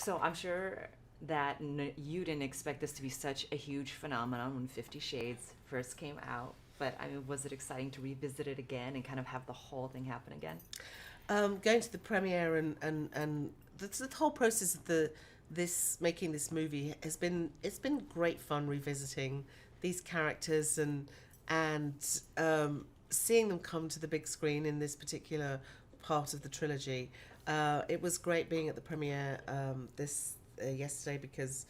So I'm sure that you didn't expect this to be such a huge phenomenon when 50 Shades first came out. But I mean, was it exciting to revisit it again and kind of have the whole thing happen again? Going to the premiere and the whole process of the this making this movie has been it's been great fun revisiting these characters and seeing them come to the big screen in this particular part of the trilogy. It was great being at the premiere this yesterday because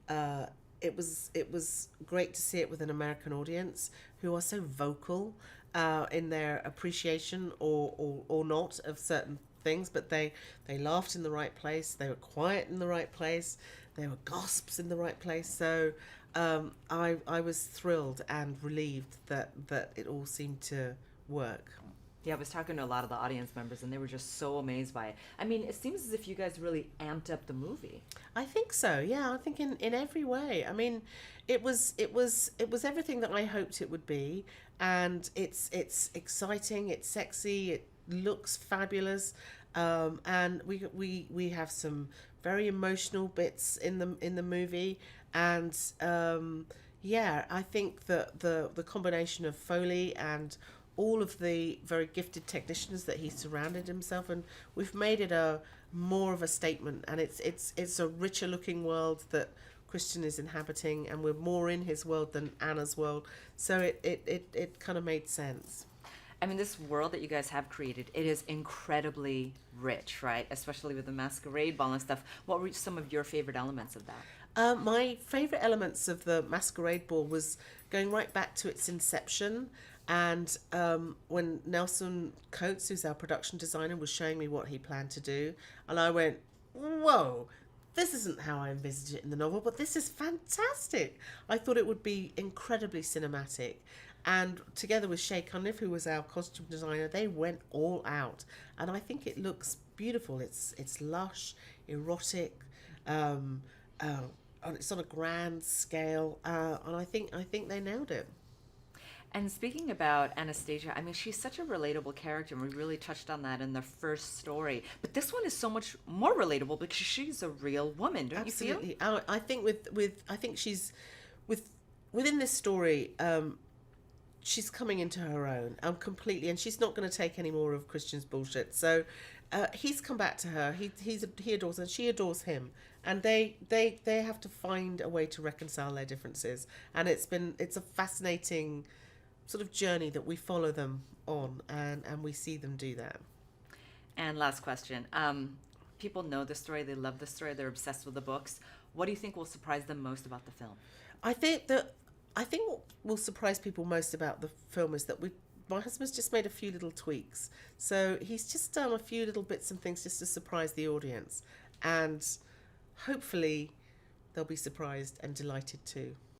uh, it was great to see it with an American audience who are so vocal in their appreciation or not of certain things, but they laughed in the right place, they were quiet in the right place, there were gasps in the right place. So I was thrilled and relieved that it all seemed to work. Yeah, I was talking to a lot of the audience members and they were just so amazed by it. I mean, it seems as if you guys really amped up the movie. I think so. Yeah, I think in every way. I mean, it was everything that I hoped it would be, and it's exciting. It's sexy. It looks fabulous, and we have some very emotional bits in the movie, and yeah, I think that the combination of Foley and all of the very gifted technicians that he surrounded himself, and we've made it a more of a statement, and it's a richer looking world that Christian is inhabiting, and we're more in his world than Anna's world, so it kind of made sense. I mean, this world that you guys have created, it is incredibly rich, right? Especially with the masquerade ball and stuff. What were some of your favorite elements of that? My favourite elements of the Masquerade Ball was going right back to its inception. And when Nelson Coates, who's our production designer, was showing me what he planned to do, and I went, whoa, this isn't how I envisaged it in the novel, but this is fantastic. I thought it would be incredibly cinematic. And together with Shay Cunliffe, who was our costume designer, they went all out. And I think it looks beautiful. It's lush, erotic, um, uh, and it's on a grand scale, and I think they nailed it. And speaking about Anastasia, I mean, she's such a relatable character, and we really touched on that in the first story. But this one is so much more relatable because she's a real woman, don't you feel? Absolutely. I think I think she's with within this story. She's coming into her own completely, and she's not going to take any more of Christian's bullshit. So he's come back to her. He adores her, and she adores him, and they have to find a way to reconcile their differences. And it's a fascinating sort of journey that we follow them on, and we see them do that. And last question. People know the story, they love the story, they're obsessed with the books. What do you think will surprise them most about the film? I think that I think what will surprise people most about the film is that we my husband's just made a few little tweaks. So he's just done a few little bits and things just to surprise the audience, and hopefully they'll be surprised and delighted too.